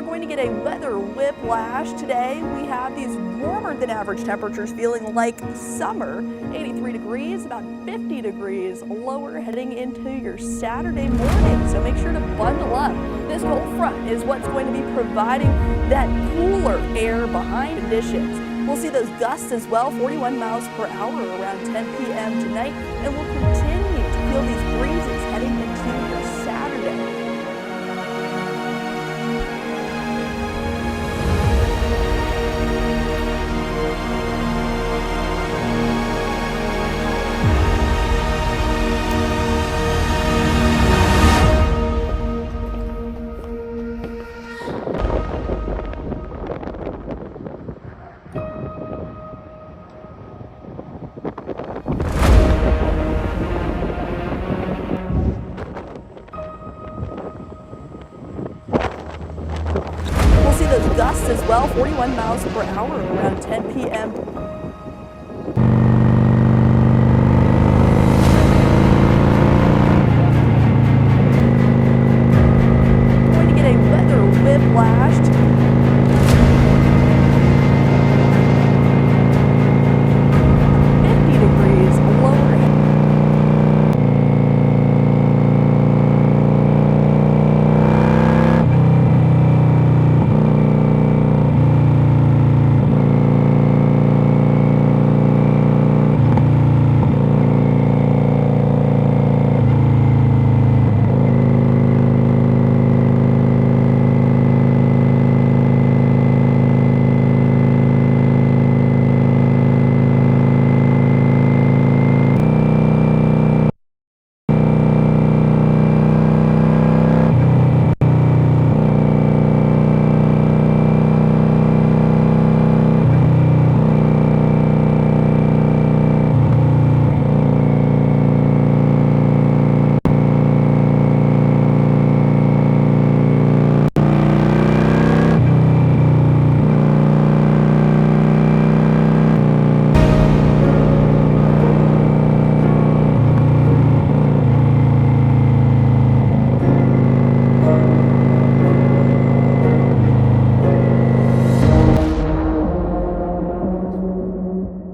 are going to get a weather whiplash today. We have these warmer than average temperatures feeling like summer. 83 degrees, about 50 degrees lower heading into your Saturday morning. So make sure to bundle up. This cold front is what's going to be providing that cooler air behind conditions. We'll see those gusts as well, 41 miles per hour around 10 p.m. tonight, and we'll continue to feel these breezes heading into your Saturday. We'll see those gusts as well, 41 miles per hour around 10 p.m. Going to get a weather whiplash.